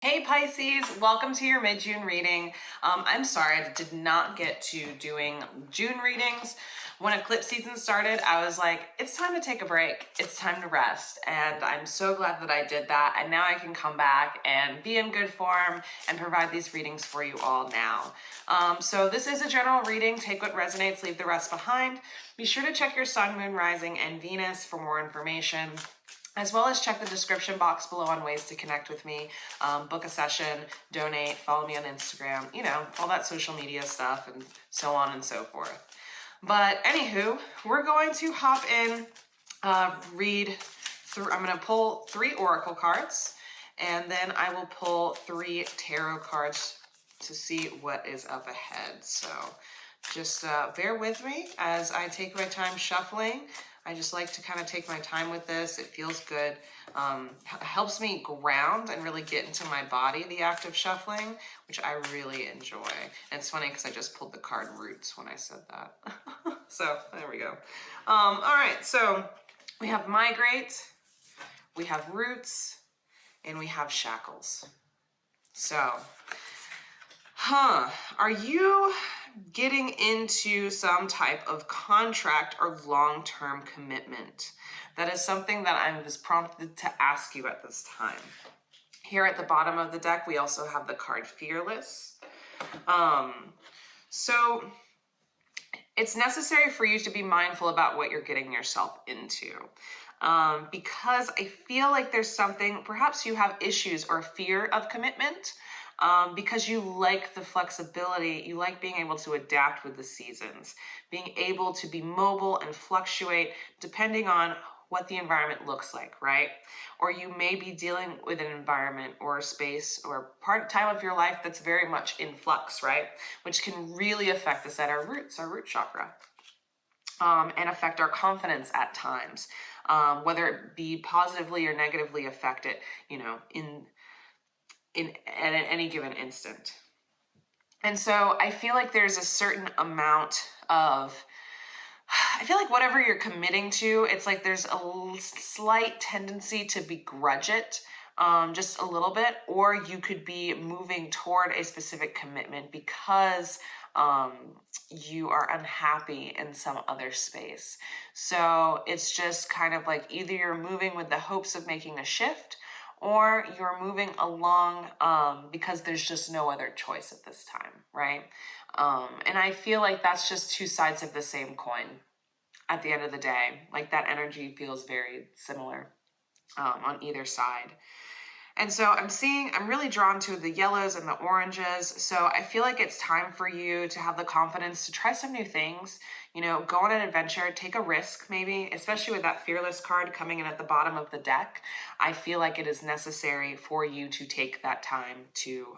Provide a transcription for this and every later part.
Hey Pisces, welcome to your mid-June reading. I'm sorry I did not get to doing June readings. When eclipse season started, I was like, it's time to take a break. It's time to rest. And I'm so glad that I did that. And now I can come back and be in good form and provide these readings for you all now. So this is a general reading. Take what resonates, leave the rest behind. Be sure to check your sun, moon, rising, and Venus for more information, as well as check the description box below on ways to connect with me, book a session, donate, follow me on Instagram, you know, all that social media stuff and so on and so forth. But anywho, we're going to hop in, read through, I'm going to pull 3 oracle cards, and then I will pull 3 tarot cards to see what is up ahead. So just bear with me as I take my time shuffling. I just like to kind of take my time with this. It feels good. Helps me ground and really get into my body, the act of shuffling, which I really enjoy. And it's funny because I just pulled the card Roots when I said that. So there we go. All right, so we have Migrate, we have Roots, and we have Shackles. So, are you getting into some type of contract or long-term commitment? That is something that I was prompted to ask you at this time. Here at the bottom of the deck, we also have the card Fearless. So it's necessary for you to be mindful about what you're getting yourself into. Because I feel like there's something, perhaps you have issues or fear of commitment, because you like the flexibility, you like being able to adapt with the seasons, being able to be mobile and fluctuate depending on what the environment looks like, right? Or you may be dealing with an environment or a space or time of your life that's very much in flux, right? Which can really affect us at our roots, our root chakra, and affect our confidence at times, whether it be positively or negatively affect it, you know, at any given instant. And so I feel like there's a certain amount of, I feel like whatever you're committing to, it's like there's a slight tendency to begrudge it, just a little bit, or you could be moving toward a specific commitment because you are unhappy in some other space. So it's just kind of like either you're moving with the hopes of making a shift, or you're moving along because there's just no other choice at this time, right? And I feel like that's just 2 sides of the same coin at the end of the day. Like that energy feels very similar on either side. And so I'm really drawn to the yellows and the oranges. So I feel like it's time for you to have the confidence to try some new things, you know, go on an adventure, take a risk maybe, especially with that Fearless card coming in at the bottom of the deck. I feel like it is necessary for you to take that time to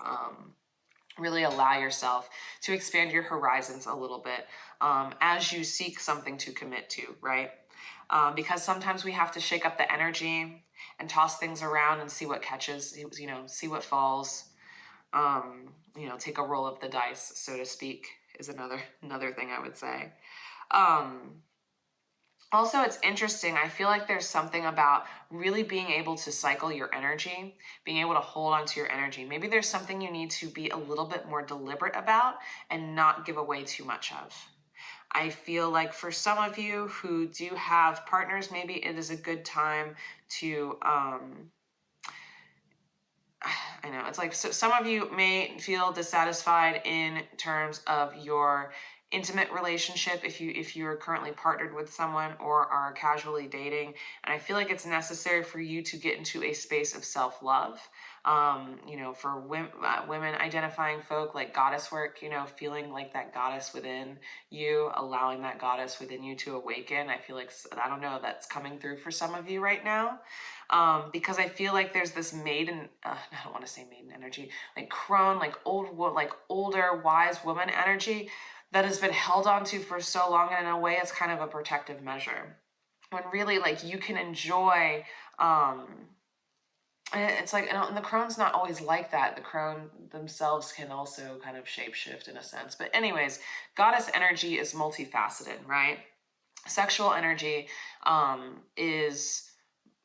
really allow yourself to expand your horizons a little bit as you seek something to commit to, right? Because sometimes we have to shake up the energy and toss things around and see what catches, you know, see what falls, you know, take a roll of the dice, so to speak, is another thing I would say. Also, it's interesting. I feel like there's something about really being able to cycle your energy, being able to hold on to your energy. Maybe there's something you need to be a little bit more deliberate about and not give away too much of. I feel like for some of you who do have partners, maybe it is a good time to, I know, it's like, so some of you may feel dissatisfied in terms of your intimate relationship if you're currently partnered with someone or are casually dating. And I feel like it's necessary for you to get into a space of self-love. You know, for women identifying folk, like goddess work, you know, feeling like that goddess within you, allowing that goddess within you to awaken. I feel like, I don't know, that's coming through for some of you right now. Because I feel like there's this maiden, I don't want to say maiden energy, like crone, like older, wise woman energy that has been held onto for so long. And in a way, it's kind of a protective measure. When really, like, you can enjoy, it's like, and the crone's not always like that. The crone themselves can also kind of shapeshift in a sense. But anyways, goddess energy is multifaceted, right? Sexual energy is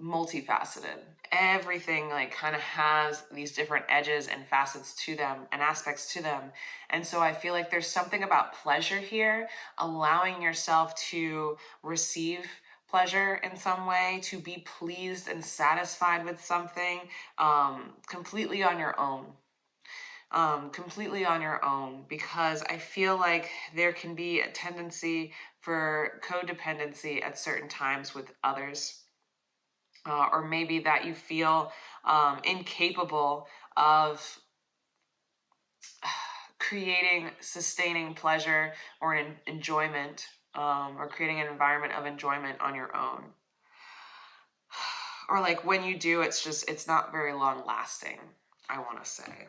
multifaceted. everything like kind of has these different edges and facets to them and aspects to them. And so I feel like there's something about pleasure here, allowing yourself to receive pleasure in some way, to be pleased and satisfied with something, completely on your own. Completely on your own, because I feel like there can be a tendency for codependency at certain times with others. Or maybe that you feel incapable of creating sustaining pleasure or an enjoyment, or creating an environment of enjoyment on your own. Or like when you do, it's not very long lasting, I want to say.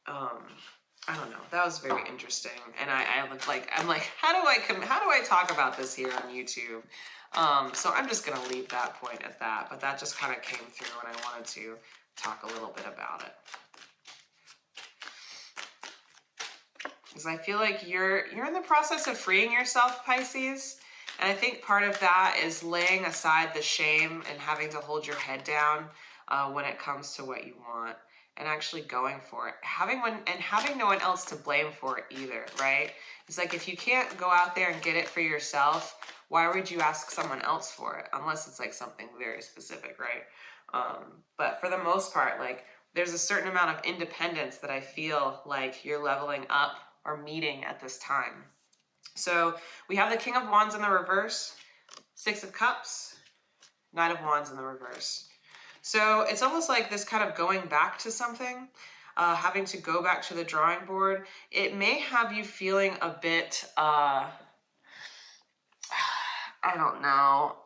I don't know. That was very interesting, and I'm like, how do I talk about this here on YouTube? So I'm just gonna leave that point at that. But that just kind of came through, and I wanted to talk a little bit about it, because I feel like you're in the process of freeing yourself, Pisces. And I think part of that is laying aside the shame and having to hold your head down when it comes to what you want, and actually going for it. Having no one else to blame for it either, right? It's like, if you can't go out there and get it for yourself, why would you ask someone else for it? Unless it's like something very specific, right? But for the most part, like, there's a certain amount of independence that I feel like you're leveling up or meeting at this time. So we have the King of Wands in the reverse, Six of Cups, Knight of Wands in the reverse. So it's almost like this kind of going back to something, having to go back to the drawing board. It may have you feeling a bit, I don't know.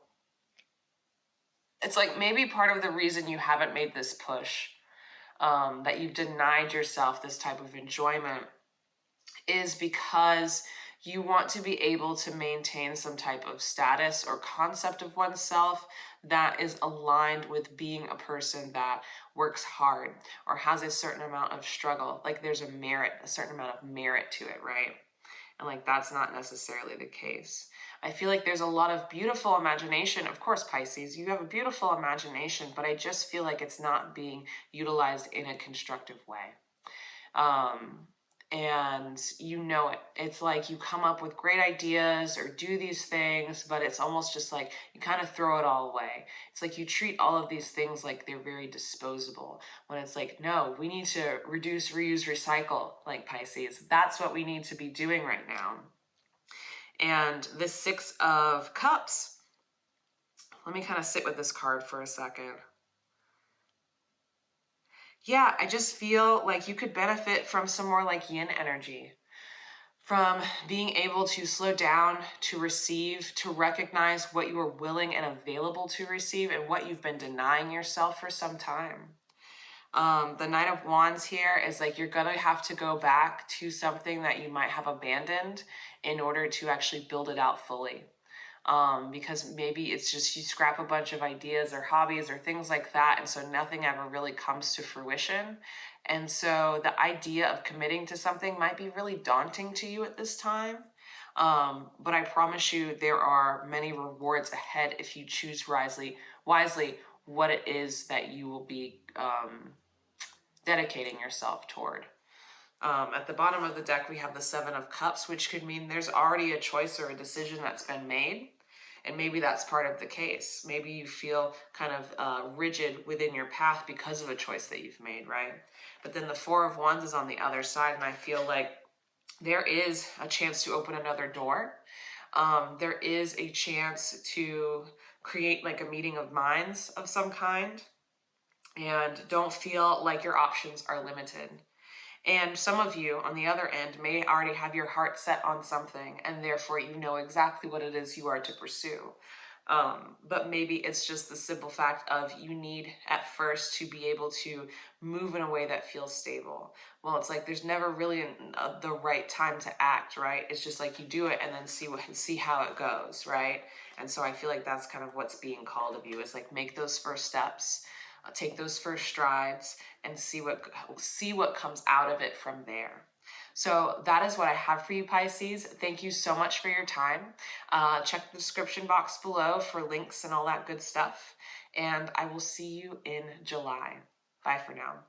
It's like maybe part of the reason you haven't made this push, that you've denied yourself this type of enjoyment, is because you want to be able to maintain some type of status or concept of oneself that is aligned with being a person that works hard or has a certain amount of struggle. Like, there's a certain amount of merit to it, right? And like, that's not necessarily the case. I feel like there's a lot of beautiful imagination. Of course, Pisces, you have a beautiful imagination, but I just feel like it's not being utilized in a constructive way. And you know it. It's like you come up with great ideas or do these things, but it's almost just like you kind of throw it all away. It's like you treat all of these things like they're very disposable, when it's like, no, we need to reduce, reuse, recycle, like Pisces. That's what we need to be doing right now. And the Six of Cups, let me kind of sit with this card for a second. Yeah, I just feel like you could benefit from some more like yin energy, from being able to slow down, to receive, to recognize what you are willing and available to receive and what you've been denying yourself for some time. The Knight of Wands here is like, you're going to have to go back to something that you might have abandoned in order to actually build it out fully. Because maybe it's just you scrap a bunch of ideas or hobbies or things like that, and so nothing ever really comes to fruition. And so the idea of committing to something might be really daunting to you at this time. But I promise you there are many rewards ahead if you choose wisely what it is that you will be dedicating yourself toward. At the bottom of the deck, we have the Seven of Cups, which could mean there's already a choice or a decision that's been made. And maybe that's part of the case. Maybe you feel kind of rigid within your path because of a choice that you've made, right? But then the Four of Wands is on the other side, and I feel like there is a chance to open another door. There is a chance to create like a meeting of minds of some kind, and don't feel like your options are limited. And some of you on the other end may already have your heart set on something, and therefore you know exactly what it is you are to pursue. But maybe it's just the simple fact of you need at first to be able to move in a way that feels stable. Well, it's like there's never really the right time to act, right? It's just like you do it and then see how it goes, right? And so I feel like that's kind of what's being called of you, is like make those first steps. Take those first strides and see what comes out of it from there. So that is what I have for you, Pisces. Thank you so much for your time. Check the description box below for links and all that good stuff. and I will see you in July. Bye for now.